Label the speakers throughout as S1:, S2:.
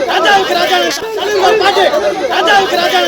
S1: ராஜாவுக்கு ராஜா பாட்டு ராஜாவுக்கு ராஜா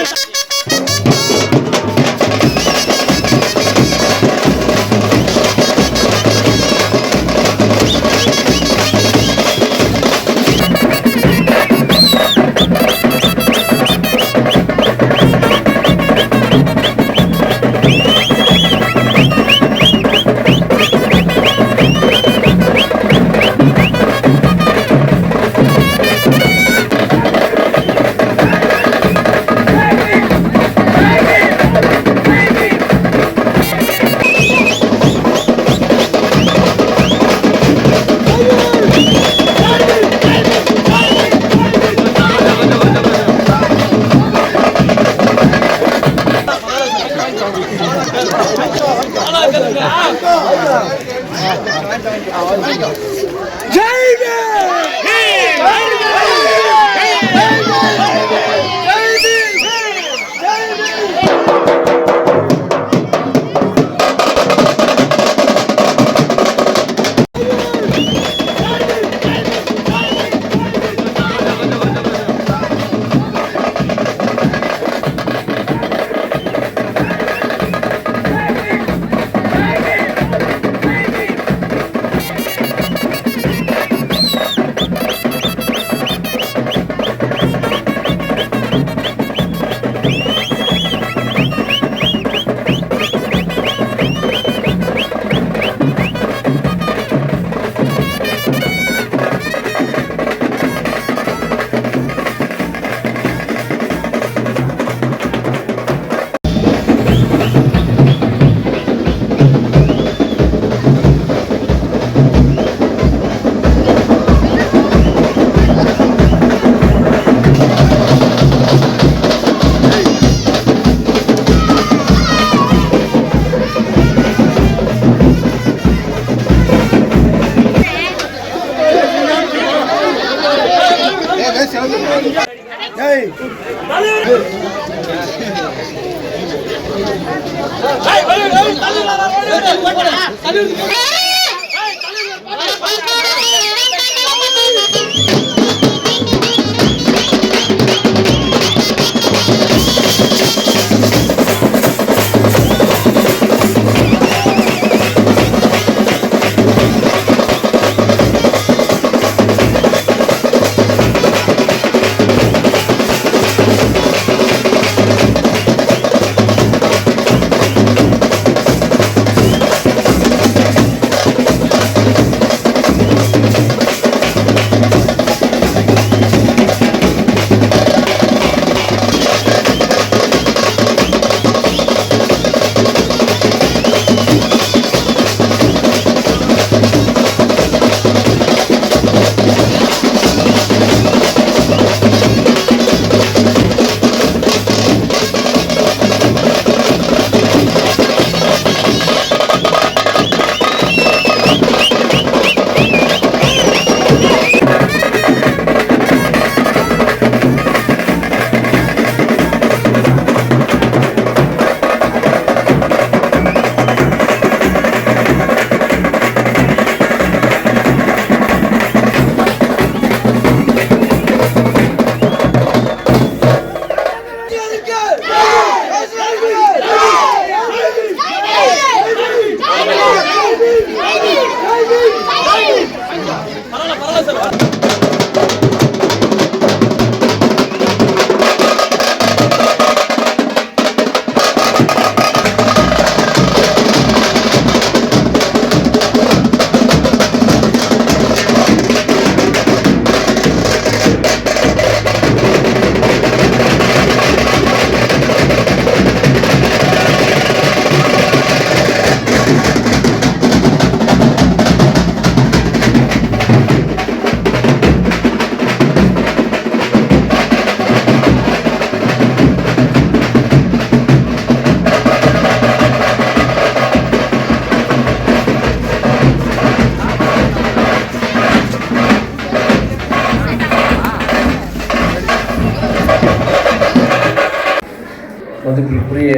S2: மதிப்பிற்குரிய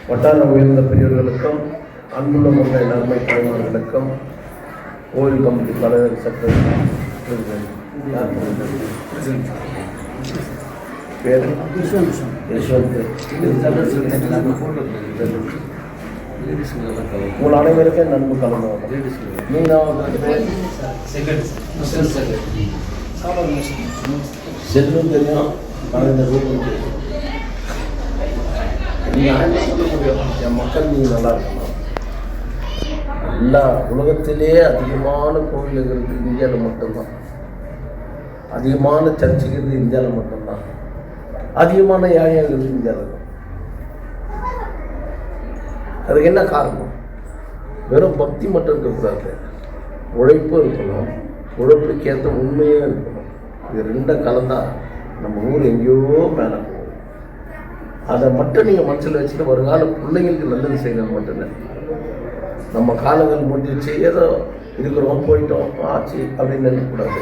S2: வட்டார உயர்ந்த பெரியவர்களுக்கும் அன்புள்ள முன்னாள் நன்மை தலைவர்களுக்கும் கோயில் கமிட்டி தலைவர் சட்டத்தில் பேர் யஷ்வந்த். உங்கள் அனைவருக்கும் நன்மை கலந்தோம். நீங்கள் செல்லும் தெரியும். என் மக்கள் நீங்கள் நல்லா இருக்கணும். எல்லா உலகத்திலே அதிகமான கோவில் இருக்கிறது இந்தியாவில் மட்டும்தான். அதிகமான சர்ச்சைக்கிறது இந்தியாவில் மட்டும்தான். அதிகமான யானைகள் இந்தியாவில். அதுக்கு என்ன காரணம்? வெறும் பக்தி மட்டும் இருக்கக்கூடாது, உழைப்பும் இருக்கணும். உழைப்புக்கேற்ற உண்மையே இருக்கணும். இது ரெண்டும் கலந்தால் நம்ம ஊர் எங்கேயோ மேலே போகும். அதை மட்டும் நீங்கள் மனசில் வச்சுட்டு வருங்கால பிள்ளைங்களுக்கு நல்லது செய்யணும் மட்டும்தான். நம்ம காலங்கள் முடிஞ்சிச்சு, ஏதோ இருக்கிறோம் போயிட்டோம் ஆச்சு அப்படின்னு நினைக்கக்கூடாது.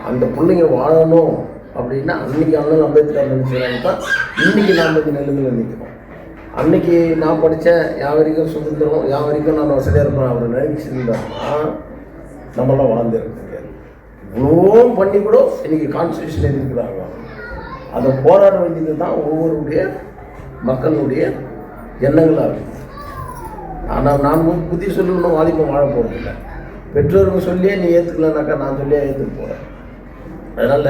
S2: அந்த பிள்ளைங்க வாழணும் அப்படின்னா அன்றைக்கி அண்ணன் அம்பேத்கர் நினைச்சாங்க தான் இன்றைக்கி நாம் இந்த நிலைமையில் நிற்கிறோம். அன்றைக்கி நான் படித்தேன், என் வரைக்கும் சுதந்திரம், என் வரைக்கும் நான் வசதியாக இருப்பேன் அவரை நினைச்சிருந்தோம்னா நம்மளாம் வாழ்ந்துருக்கோங்க. இவ்வளோ பண்ணி கூட இன்றைக்கி கான்ஸ்டியூஷன் எழுதிக்கிறாங்க. அதை போராட வேண்டியது தான் ஒவ்வொருடைய மக்களுடைய எண்ணங்களாக இருக்கும். ஆனால் நான் புத்தி சொல்லணும் வாலிபம் வாழ போகிறதில்ல. பெற்றோருங்க சொல்லியே நீ ஏற்றுக்கலனாக்கா நான் சொல்லியே ஏற்றுக்க போகிறேன். அதனால்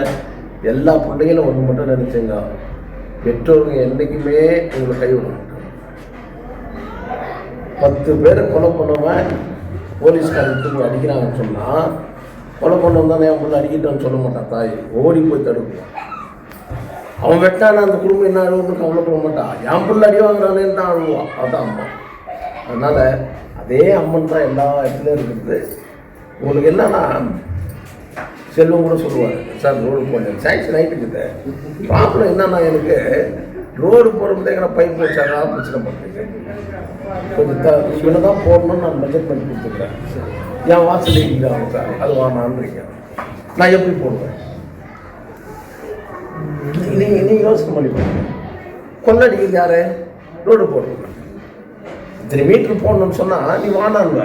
S2: எல்லா பிள்ளைகளும் ஒன்று மட்டும் நினச்சேங்க, பெற்றோருங்க என்றைக்குமே உங்களை கைவிட மாட்டாங்க. 10 பேரை கொலை பண்ணவன் போலீஸ்காரத்துக்கு அடிக்கிறாங்கன்னு சொன்னால் கொலை பண்ணவன் தானே என் பிள்ளை அடிக்கிட்டான்னு சொல்ல மாட்டான். தாய் ஓடி போய் தடுக்குவான். அவன் வெட்டான அந்த குடும்பம் என்ன அழுவுன்னு கவலைப்பட மாட்டான். என் பிள்ளை அடி வாங்குறானேன்னு தான் அழுவான். அதுதான் அம்மா. அதனால் அதே அம்மன் தான் எல்லா இடத்துலையும் இருக்குது. உங்களுக்கு என்னன்னா செல்வம் கூட சொல்லுவார், சார் ரோடு போனேன் சாங்ஷன் ஆகிட்டுக்குது. ப்ராப்ளம் என்னன்னா எனக்கு ரோடு போகிறப்பதேங்கிற பைப் வச்சாங்க பிரச்சனை பண்ணுறீங்க. கொஞ்சம் இவனை தான் போடணும்னு நான் பட்ஜெட் பண்ணி கொடுத்துருக்கேன். என் வாசல் இல்லைங்க சார் அது வானான்றீங்க. நான் எப்படி போடுவேன்? நீங்கள் யோசனை பண்ணி போடுங்க. கொள்ளடிக்கிறது யார்? ரோடு போடுறீங்க. இத்தனை மீட்டர் போடணும்னு சொன்னால் நீ வானான்வ,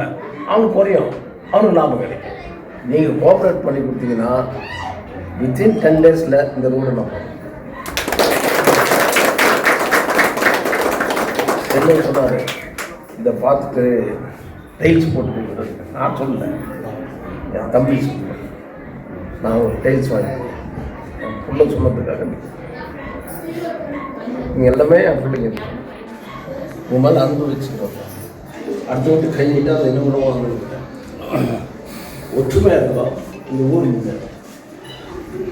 S2: அவனுக்கு குறையும், அவனுக்கு லாபம் கிடைக்கும். நீங்கள் கோஆப்ரேட் பண்ணி கொடுத்தீங்கன்னா வித்தின் 10 days இந்த ரோடு நம்ம என்ன சொன்னார், இதை பார்த்துட்டு டைல்ஸ் போட்டு நான் சொல்லலை, என் தம்பி சொல்லுவேன். நான் ஒரு டைல்ஸ் வாங்கி என் பிள்ளை சொன்னதுக்காக நீங்கள் எல்லாமே என் பிள்ளைங்க உங்கள் மேலே அனுபவிச்சுக்கிறோம். அடுத்த விட்டு கையிட்டு அதை என்ன கூட வாங்க ஒற்றுமையாக இருந்தோம். இந்த ஊர் இல்லை.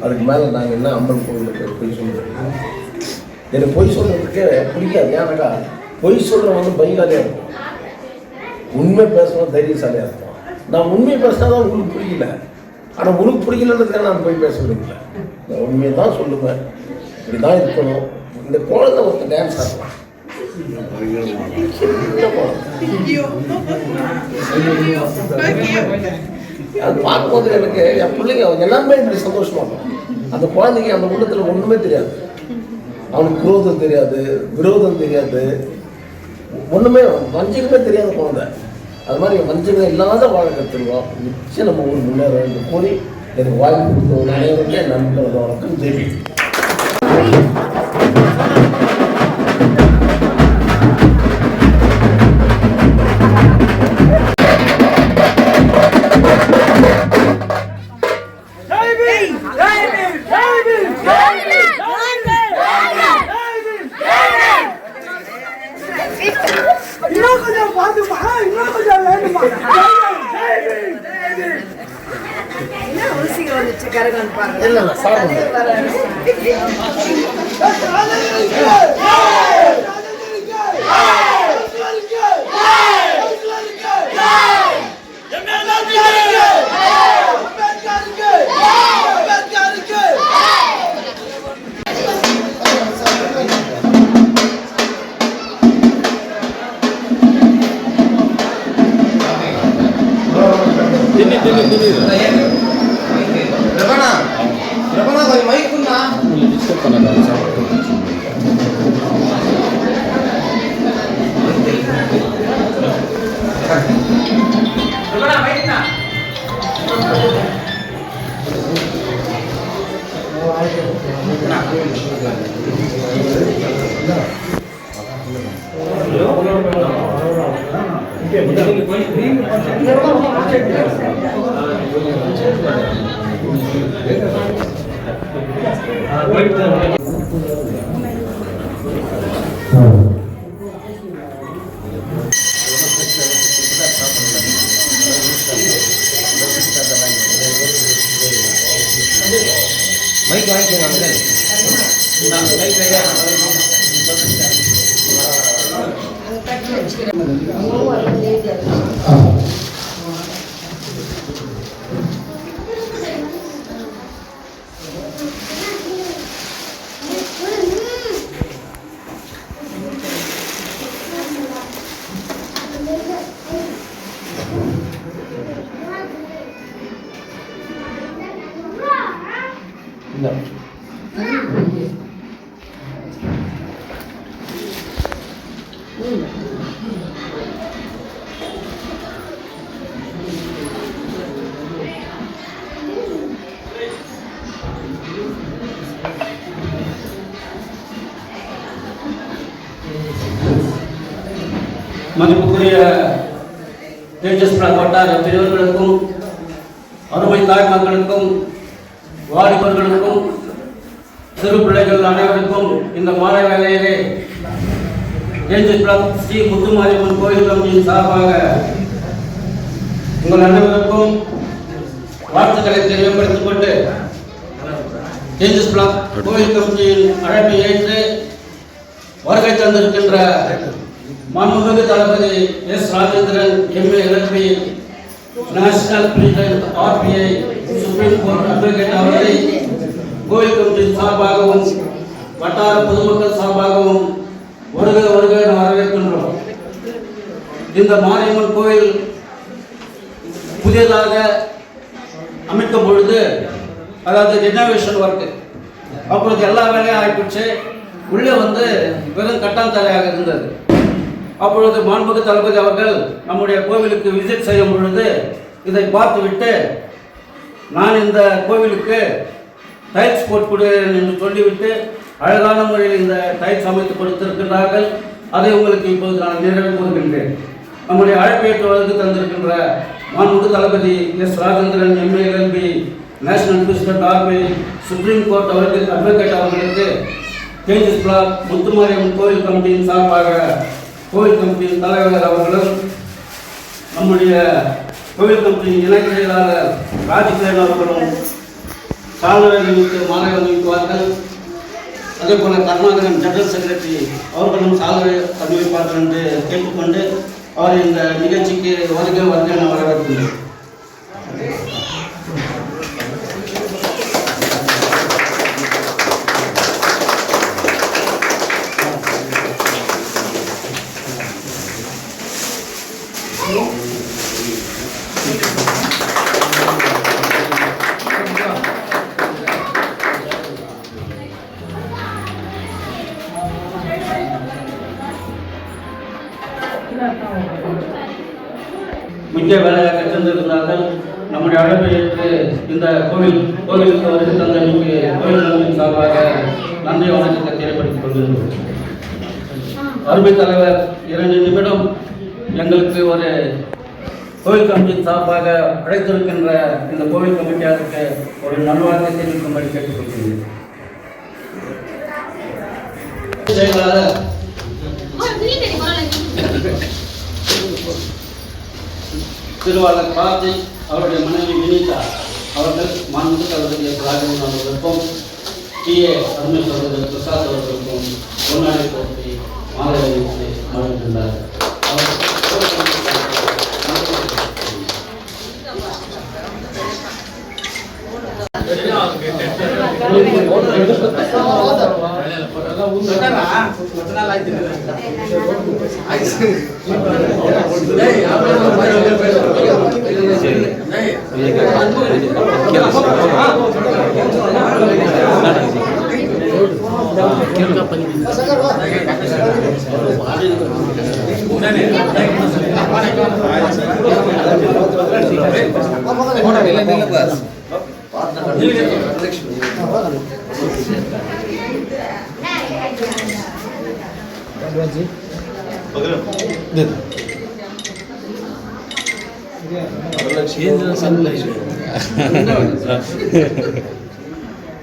S2: அதுக்கு மேலே நாங்கள் என்ன அம்மன் கோவிலுக்கு பொய் சொல்லுவோம். எனக்கு பொய் சொல்கிறதுக்கே பிடிக்காது. ஏன்னாக்கா பொய் சொல்கிறவங்க பைங்காலியாக இருக்கும், உண்மை பேசணும் தைரியசாலியாக இருக்கும். நான் உண்மையை பேசினா தான் உங்களுக்கு பிடிக்கல. ஆனால் உனக்கு பிடிக்கலன்றதுக்காக நான் போய் பேச விரும்பல. நான் உண்மையை தான் சொல்லுவேன். இப்படி தான் இருக்கணும். இந்த குழந்தை ஒருத்தர் டான்ஸ் ஆடலாம். அது பார்க்கும்போது எனக்கு என் பிள்ளைங்க எல்லாருமே இப்படி சந்தோஷமா இருக்கும். அந்த குழந்தைங்க அந்த உள்ளத்தில் ஒன்றுமே தெரியாது. அவனுக்கு குரோதம் தெரியாது, விரோதம் தெரியாது, ஒன்றுமே வஞ்சகமே தெரியாத குழந்தை. அது மாதிரி வஞ்சகம் இல்லாத வாழ கற்றுருவோம். நிச்சயம் நம்ம ஊர் முன்னேற வேண்டும் கூறி எனக்கு வாய்ப்பு கொடுத்த அனைவருக்கே நன்றி வணக்கம். ஜெய். இல்ல சார்
S3: மைக் வாங்கிக்கோங்க அங்கிள். மைக் வைங்க.
S4: மதிப்புக்குரிய தேஜஸ் வட்டார பெரியவர்களுக்கும் அருமை தாய் மக்களுக்கும் வாலிபர்களுக்கும் சிறு பிள்ளைகள் அனைவருக்கும் இந்த மாலை வேளையிலே தேஜஸ் ஸ்ரீ முத்துமாரியம்மன் கோயில் கமிட்டியின் சார்பாக உங்கள் அனைவருக்கும் வாழ்த்துக்களை தெரியப்படுத்திக் கொண்டு தேஜஸ் கோயில் கமிட்டியின் அழைப்பை ஏற்று வருகை தந்திருக்கின்ற மாண்புமிகு தளபதி S Rajendran MA LLB national president RBI supreme court advocate அவர்களை கோயில் கமிட்டியின் சார்பாகவும் வட்டார பொதுமக்கள் சார்பாகவும் வருக வருக என வரவேற்கின்றோம். இந்த மாரியம்மன் கோயில் புதியதாக அமைக்கும் பொழுது, அதாவது ரெனோவேஷன் ஒர்க்கு, அப்பொழுது எல்லா வேலையும் ஆகிப்போச்சு. உள்ளே வெறும் கட்டாந்தரையாக இருந்தது. அப்பொழுது மாண்புமிகு தளபதி அவர்கள் நம்முடைய கோவிலுக்கு விசிட் செய்யும் பொழுது இதை பார்த்துவிட்டு, நான் இந்த கோவிலுக்கு டைல்ஸ் போட்டு கொடுக்கிறேன் என்று சொல்லிவிட்டு அழகான முறையில் இந்த டைல்ஸ் அமைத்து கொடுத்திருக்கின்றார்கள். அதை உங்களுக்கு இப்போது நான் நிறைவு கூறுகின்றேன். நம்முடைய அழைப்பேற்று வருகை தந்திருக்கின்ற மாண்புமிகு தளபதி S Rajendran MA LLB national president RBI supreme court அவர்கள் அட்வொகேட் அவர்களுக்கு தேஜஸ் பிளாக் முத்துமாரியம்மன் கோயில் கமிட்டியின் சார்பாக கோயில் கமிட்டியின் தலைவர் அவர்களும் நம்முடைய கோயில் கமிட்டியின் இணைச் செயலாளர் ராஜகிரண் அவர்களும் சால்வை அணிவித்து மாலை அணிவிப்பார்கள். அதே போல கர்நாடகன் ஜெனரல் செக்ரட்டரி அவர்களும் சால்வை அணிவிப்பார்கள் என்று கேட்டுக்கொண்டு அவர் இந்த நிகழ்ச்சிக்கு வருகை என வரவேற்கின்றேன். முக்கிய வேலையாக சென்றிருந்தார்கள். நம்முடைய அழைப்பை ஏற்று இந்த கோவிலுக்கு வருகை தந்த கோயில் நலனின் சார்பாக நன்றி வணக்கத்தை தெரியப்படுத்திக் கொள்கிறோம். அருமை தலைவர் 2 நிமிடம் எங்களுக்கு ஒரு கோவில் கமிட்டியின் சார்பாக அழைத்திருக்கின்ற இந்த கோவில் கமிட்டியாருக்கு ஒரு நல்வாழ்த்தை தெரிவிக்கும்படி கேட்டுக்கொள்கிறேன். திருவாளர் கார்த்திக் அவருடைய மனைவி வினிதா அவர்கள் மாண்புமிகு தளபதி ராஜேந்திரன் அவர்களுக்கும் டிஏ அருமை சகோதரர் பிரசாத் அவர்களுக்கும் பொன்னாடை போட்டி மாலை அணிவித்து மகிழ்கின்றார்கள்.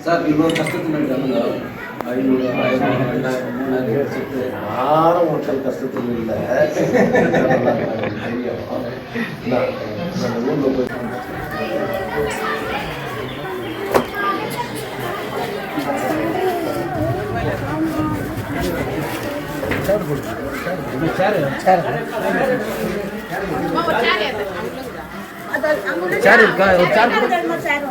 S4: சார் இவ்வளோ கஷ்டத்தில் இருக்காங்க 500, 1000, 2000, 3000 எடுத்துட்டு
S2: யாரும் மக்கள் கஷ்டத்தில் இல்லை. ஊரில் போய்
S1: சேர் இருக்கா? ஒரு சேர்